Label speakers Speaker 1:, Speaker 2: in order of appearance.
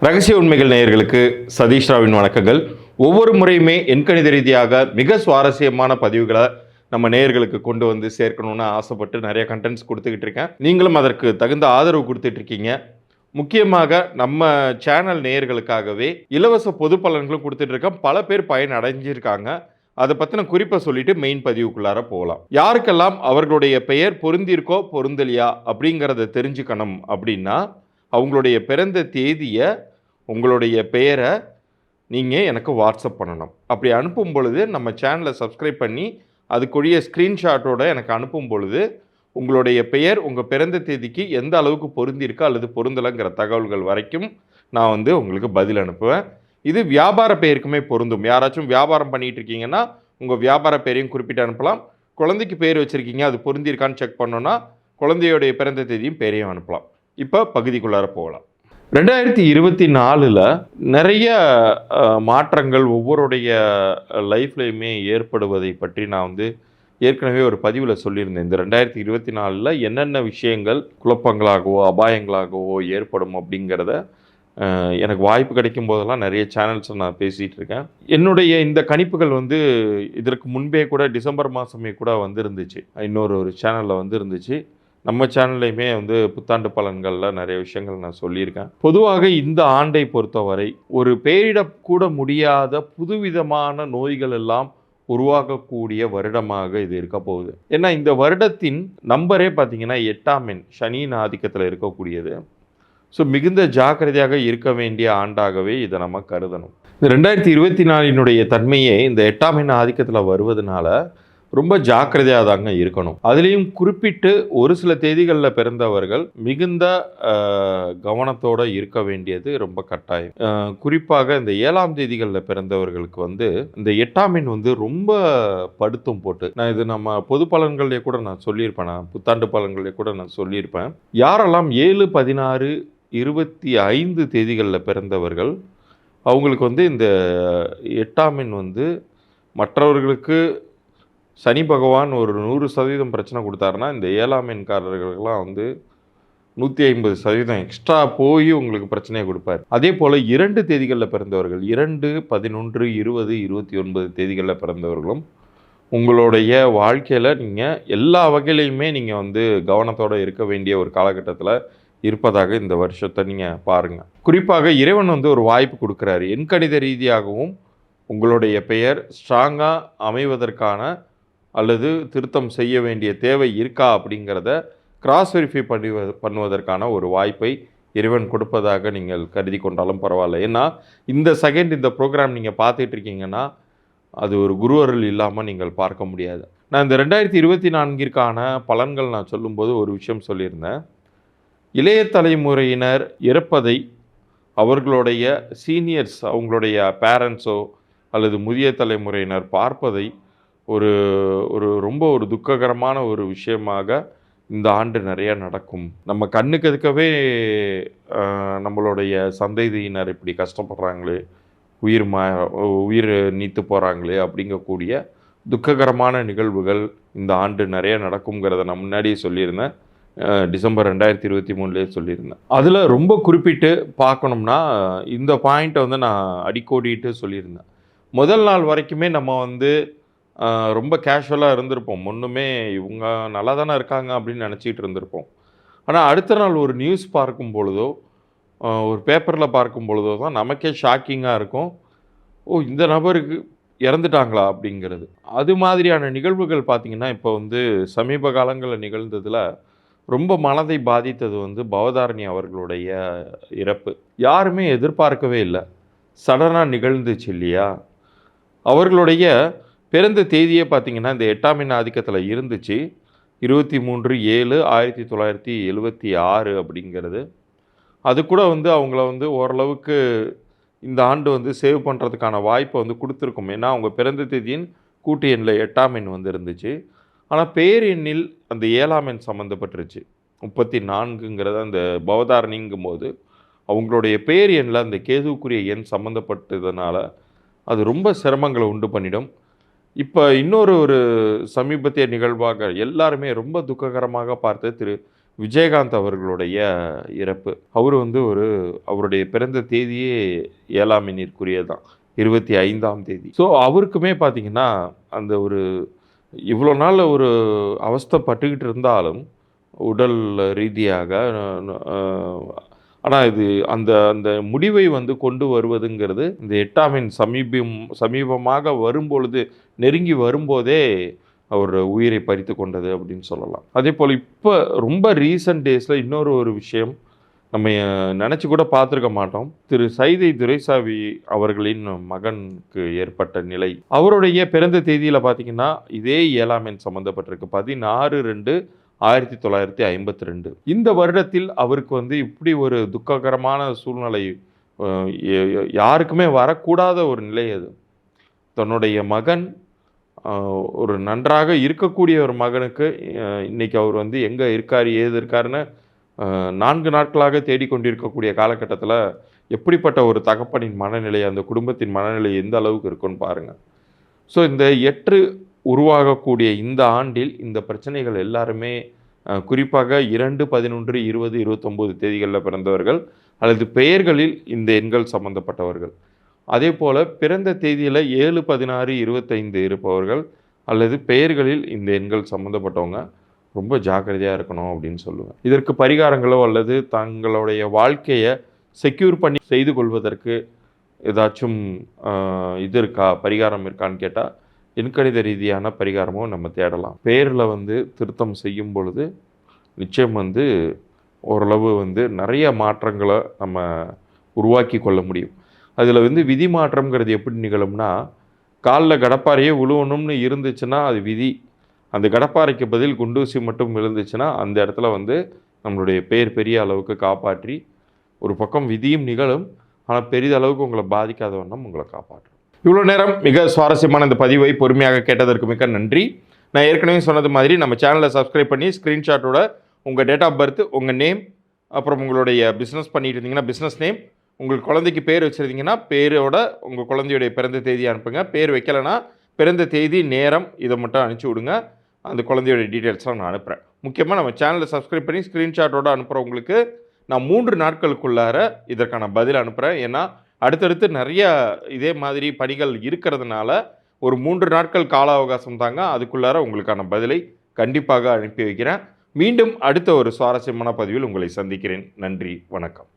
Speaker 1: ரகசிய உண்மைகள் நேயர்களுக்கு சதீஷ் ராவின் வணக்கங்கள். ஒவ்வொரு முறையுமே எண்கணித ரீதியாக மிக சுவாரஸ்யமான பதிவுகளை நம்ம நேயர்களுக்கு கொண்டு வந்து சேர்க்கணும்னு ஆசைப்பட்டு நிறைய கண்டென்ட்ஸ் கொடுத்துக்கிட்டு இருக்கேன். நீங்களும் அதற்கு தகுந்த ஆதரவு கொடுத்துட்டு இருக்கீங்க. முக்கியமாக நம்ம சேனல் நேயர்களுக்காகவே இலவச பொது பலன்களும் கொடுத்துட்டு இருக்கேன். பல பேர் பயன் அடைஞ்சிருக்காங்க. அதை பற்றின குறிப்பை சொல்லிட்டு மெயின் பதிவுக்குள்ளார போகலாம். யாருக்கெல்லாம் அவர்களுடைய பெயர் பொருந்திருக்கோ பொருந்தலையா அப்படிங்கிறத தெரிஞ்சுக்கணும் அப்படின்னா அவங்களுடைய பிறந்த தேதியை, உங்களுடைய பெயரை நீங்கள் எனக்கு வாட்ஸ்அப் பண்ணணும். அப்படி அனுப்பும் பொழுது நம்ம சேனலை சப்ஸ்கிரைப் பண்ணி அதுக்குரிய ஸ்க்ரீன்ஷாட்டோட எனக்கு அனுப்பும் பொழுது உங்களுடைய பெயர் உங்கள் பிறந்த தேதிக்கு எந்த அளவுக்கு பொருந்திருக்கா அல்லது பொருந்தலைங்கிற தகவல்கள் வரைக்கும் நான் உங்களுக்கு பதில் அனுப்புவேன். இது வியாபார பெயருக்குமே பொருந்தும். யாராச்சும் வியாபாரம் பண்ணிகிட்டு இருக்கீங்கன்னா உங்கள் வியாபார பெயரையும் குறிப்பிட்டு அனுப்பலாம். குழந்தைக்கு பேர் வச்சுருக்கீங்க, அது பொருந்திருக்கான்னு செக் பண்ணோன்னா குழந்தையோடைய பிறந்த தேதியும் பேரையும் அனுப்பலாம். இப்போ பகுதிக்குள்ளார போகலாம். 2024 நிறைய மாற்றங்கள் ஒவ்வொருடைய லைஃப்லையுமே ஏற்படுவதை பற்றி நான் ஏற்கனவே ஒரு பதிவில் சொல்லியிருந்தேன். இந்த 2024 என்னென்ன விஷயங்கள் குழப்பங்களாகவோ அபாயங்களாகவோ ஏற்படும் அப்படிங்கிறத எனக்கு வாய்ப்பு கிடைக்கும் போதெல்லாம் நிறைய சேனல்ஸில் நான் பேசிகிட்டு இருக்கேன். என்னுடைய இந்த கணிப்புகள் இதற்கு முன்பே கூட டிசம்பர் மாதமே கூட இருந்துச்சு. இன்னொரு சேனலில் இருந்துச்சு. நம்ம சேனல்லையுமே புத்தாண்டு பலன்களில் நிறைய விஷயங்கள் நான் சொல்லியிருக்கேன். பொதுவாக இந்த ஆண்டை பொறுத்தவரை ஒரு பெயரிடக்கூட முடியாத புதுவிதமான நோய்கள் எல்லாம் உருவாகக்கூடிய வருடமாக இது இருக்க போகுது. ஏன்னா இந்த வருடத்தின் நம்பரே பார்த்தீங்கன்னா 8ஆம் எண், சனியின் ஆதிக்கத்தில் இருக்கக்கூடியது. ஸோ மிகுந்த ஜாக்கிரதையாக இருக்க வேண்டிய ஆண்டாகவே இதை நம்ம கருதணும். இந்த 2024 தன்மையே இந்த 8ஆம் எண் ஆதிக்கத்தில் வருவதனால ரொம்ப ஜாக்கிரதையாக தாங்க இருக்கணும். அதுலேயும் குறிப்பிட்டு ஒரு சில தேதிகளில் பிறந்தவர்கள் மிகுந்த கவனத்தோடு இருக்க வேண்டியது ரொம்ப கட்டாயம். குறிப்பாக இந்த 7ஆம் தேதிகளில் பிறந்தவர்களுக்கு இந்த 8ஆம் எண் ரொம்ப படுத்தும் போட்டு, இது நம்ம பொது பலன்களே கூட நான் சொல்லியிருப்பேன், புத்தாண்டு பலன்களே கூட நான் சொல்லியிருப்பேன். யாரெல்லாம் 7, 16, 25 தேதிகளில் பிறந்தவர்கள் அவங்களுக்கு இந்த 8ஆம் எண் மற்றவர்களுக்கு சனி பகவான் ஒரு 100% பிரச்சனை கொடுத்தாருன்னா, இந்த 7ஆம் எண்காரர்களுக்கெல்லாம் 150% எக்ஸ்ட்ரா போய் உங்களுக்கு பிரச்சனையை கொடுப்பார். அதே போல் 2 தேதிகளில் பிறந்தவர்கள், 2, 11, 20, 29 தேதிகளில் பிறந்தவர்களும் உங்களுடைய வாழ்க்கையில் நீங்கள் எல்லா வகையிலையுமே நீங்கள் கவனத்தோடு இருக்க வேண்டிய ஒரு காலகட்டத்தில் இருப்பதாக இந்த வருஷத்தை நீங்கள் பாருங்கள். குறிப்பாக இறைவன் ஒரு வாய்ப்பு கொடுக்குறாரு. எண்கணித ரீதியாகவும் உங்களுடைய பெயர் ஸ்ட்ராங்காக அமைவதற்கான அல்லது திருத்தம் செய்ய வேண்டிய தேவை இருக்கா அப்படிங்கிறத கிராஸ் வெரிஃபை பண்ணுவதற்கான ஒரு வாய்ப்பை இறைவன் கொடுப்பதாக நீங்கள் கருதி கொண்டாலும் பரவாயில்ல. ஏன்னா இந்த செகண்ட் இந்த ப்ரோக்ராம் நீங்கள் பார்த்துட்டு இருக்கீங்கன்னா அது ஒரு குருவருள் இல்லாமல் நீங்கள் பார்க்க முடியாது. நான் இந்த 2024 பலன்கள் நான் சொல்லும்போது ஒரு விஷயம் சொல்லியிருந்தேன். இளைய தலைமுறையினர் இறப்பதை அவர்களுடைய சீனியர்ஸ், அவங்களுடைய பேரண்ட்ஸோ அல்லது முதிய தலைமுறையினர் பார்ப்பதை ஒரு ரொம்ப துக்ககரமான ஒரு விஷயமாக இந்த ஆண்டு நிறையா நடக்கும். நம்ம கண்ணுக்கு எதுக்கவே நம்மளுடைய சந்ததியினர் இப்படி கஷ்டப்படுறாங்களே, உயிர் நீத்து போகிறாங்களே அப்படிங்கக்கூடிய துக்ககரமான நிகழ்வுகள் இந்த ஆண்டு நிறைய நடக்குங்கிறத நான் முன்னாடியே சொல்லியிருந்தேன். டிசம்பர் 2023 சொல்லியிருந்தேன். அதில் ரொம்ப குறிப்பிட்டு பார்க்கணும்னா இந்த பாயிண்ட்டை நான் அடிக்கோடிட்டு சொல்லியிருந்தேன். முதல் நாள் வரைக்குமே நம்ம ரொம்ப கேஷுவலாக இருந்திருப்போம். ஒன்றுமே இவங்க நல்லா தானே இருக்காங்க அப்படின்னு நினச்சிட்டு இருந்திருப்போம். ஆனால் அடுத்த நாள் ஒரு நியூஸ் பார்க்கும் பொழுதோ, ஒரு பேப்பரில் பார்க்கும் பொழுதோ தான் நமக்கே ஷாக்கிங்காக இருக்கும். ஓ, இந்த நபருக்கு இறந்துட்டாங்களா அப்படிங்கிறது. அது மாதிரியான நிகழ்வுகள் பார்த்திங்கன்னா இப்போ சமீப காலங்களில் நிகழ்ந்ததில் ரொம்ப மனதை பாதித்தது பவதாரணி அவர்களுடைய இறப்பு. யாருமே எதிர்பார்க்கவே இல்லை, சடனாக நிகழ்ந்துச்சு இல்லையா. அவர்களுடைய பிறந்த தேதியே பார்த்திங்கன்னா இந்த 8ஆம் எண் ஆதிக்கத்தில் இருந்துச்சு. 23/7/1976 அப்படிங்கிறது. அது கூட அவங்கள ஓரளவுக்கு இந்த ஆண்டு சேவ் பண்ணுறதுக்கான வாய்ப்பை கொடுத்துருக்கும். ஏன்னா அவங்க பிறந்த தேதியின் கூட்டு எண்ணில் 8ஆம் எண் இருந்துச்சு. ஆனால் பேர் எண்ணில் அந்த 7ஆம் எண் சம்மந்தப்பட்டுருச்சு. 34ங்கிறத அந்த பவதாரணிங்கும் போது அவங்களுடைய பேர் எண்ணில் அந்த கேதுவுக்குரிய எண் சம்மந்தப்பட்டதுனால அது ரொம்ப சிரமங்களை உண்டு பண்ணிடும். இப்போ இன்னொரு சமீபத்திய நிகழ்வாக எல்லாருமே ரொம்ப துக்ககரமாக பார்த்த விஜயகாந்த் அவர்களுடைய இறப்பு. அவர் வந்து அவருடைய பிறந்த தேதியே 7ஆம் எண்ணிற்குரியதான், 25ஆம் தேதி. ஸோ அவருக்குமே பார்த்தீங்கன்னா அந்த இவ்வளோ நாள் அவஸ்தைப்பட்டுக்கிட்டு இருந்தாலும் உடல் ரீதியாக, ஆனால் இது அந்த அந்த முடிவை கொண்டு வருவதுங்கிறது இந்த 8ஆம் எண் சமீபமாக வரும்பொழுது, நெருங்கி வரும்போதே அவர் உயிரை பறித்து கொண்டது அப்படின்னு சொல்லலாம். அதே போல் இப்போ ரொம்ப ரீசன்ட் டேஸில் இன்னொரு விஷயம் நம்ம நினச்சி கூட பார்த்துருக்க மாட்டோம். திரு சைதை துரைசாமி அவர்களின் மகனுக்கு ஏற்பட்ட நிலை. அவருடைய பிறந்த தேதியில் பார்த்தீங்கன்னா இதே 7ஆம் எண் சம்மந்தப்பட்டிருக்கு, 16/2/1952. இந்த வருடத்தில் அவருக்கு இப்படி ஒரு துக்ககரமான சூழ்நிலை யாருக்குமே வரக்கூடாத ஒரு நிலை அது. தன்னுடைய மகன் ஒரு நன்றாக இருக்கக்கூடிய ஒரு மகனுக்கு இன்னைக்கு அவர் எங்கே இருக்கார், ஏது இருக்காருன்னு 4 நாட்களாக தேடிக்கொண்டிருக்கக்கூடிய காலகட்டத்தில் எப்படிப்பட்ட ஒரு தகப்பனின் மனநிலை, அந்த குடும்பத்தின் மனநிலை எந்த அளவுக்கு இருக்குன்னு பாருங்கள். ஸோ இந்த 8 உருவாகக்கூடிய இந்த ஆண்டில் இந்த பிரச்சனைகள் எல்லாருமே குறிப்பாக 2, 11, 20, 29 தேதிகளில் பிறந்தவர்கள் அல்லது பெயர்களில் இந்த எண்கள் சம்பந்தப்பட்டவர்கள், அதே போல் பிறந்த தேதியில் 7, 16, 25 இருப்பவர்கள் அல்லது பெயர்களில் இந்த எண்கள் சம்மந்தப்பட்டவங்க ரொம்ப ஜாக்கிரதையாக இருக்கணும் அப்படின்னு சொல்லுவேன். இதற்கு பரிகாரங்களோ அல்லது தங்களுடைய வாழ்க்கையை செக்யூர் பண்ணி செய்து கொள்வதற்கு ஏதாச்சும் இது இருக்கா, பரிகாரம் இருக்கான்னு கேட்டால் எண்கணித ரீதியான பரிகாரமும் நம்ம தேடலாம். பெயரில் திருத்தம் செய்யும் பொழுது நிச்சயம் ஓரளவு நிறைய மாற்றங்களை நம்ம உருவாக்கி கொள்ள முடியும். அதில் விதி மாற்றம்ங்கிறது எப்படி நிகழும்னா, காலில் கடப்பாறையே உழுவணும்னு இருந்துச்சுன்னா அது விதி. அந்த கடப்பாறைக்கு பதில் குண்டூசி மட்டும் விழுந்துச்சுன்னா அந்த இடத்துல நம்மளுடைய பேர் பெரிய அளவுக்கு காப்பாற்றி, ஒரு பக்கம் விதியும் நிகழும், ஆனால் பெரிதளவுக்கு உங்களை பாதிக்காத வண்ணம் உங்களை காப்பாற்றும். இவ்வளோ நேரம் மிக சுவாரஸ்யமான இந்த பதிவை பொறுமையாக கேட்டதற்கு மிக்க நன்றி. நான் ஏற்கனவே சொன்னது மாதிரி நம்ம சேனலை சப்ஸ்கிரைப் பண்ணி ஸ்க்ரீன்ஷாட்டோட உங்கள் டேட் ஆஃப் பர்த், உங்கள் நேம், அப்புறம் உங்களுடைய பிஸ்னஸ் பண்ணிட்டு இருந்தீங்கன்னா பிஸ்னஸ் நேம், உங்கள் குழந்தைக்கு பேர் வச்சுருந்தீங்கன்னா பேரோட உங்கள் குழந்தையுடைய பிறந்த தேதி அனுப்புங்க. பேர் வைக்கலைன்னா பிறந்த தேதி, நேரம் இதை மட்டும் அனுப்பிச்சி விடுங்க. அந்த குழந்தையோட டீட்டெயில்ஸ்லாம் நான் அனுப்புகிறேன். முக்கியமாக நம்ம சேனலை சப்ஸ்கிரைப் பண்ணி ஸ்க்ரீன்ஷாட்டோடு அனுப்புகிறவங்களுக்கு நான் 3 நாட்களுக்குள்ளார இதற்கான பதில் அனுப்புகிறேன். ஏன்னா அடுத்தடுத்து நிறைய இதே மாதிரி பணிகள் இருக்கிறதுனால ஒரு 3 நாட்கள் கால அவகாசம் தாங்க, அதுக்குள்ளார உங்களுக்கான பதிலை கண்டிப்பாக அனுப்பி வைக்கிறேன். மீண்டும் அடுத்த ஒரு சுவாரஸ்யமான பதிவில் உங்களை சந்திக்கிறேன். நன்றி, வணக்கம்.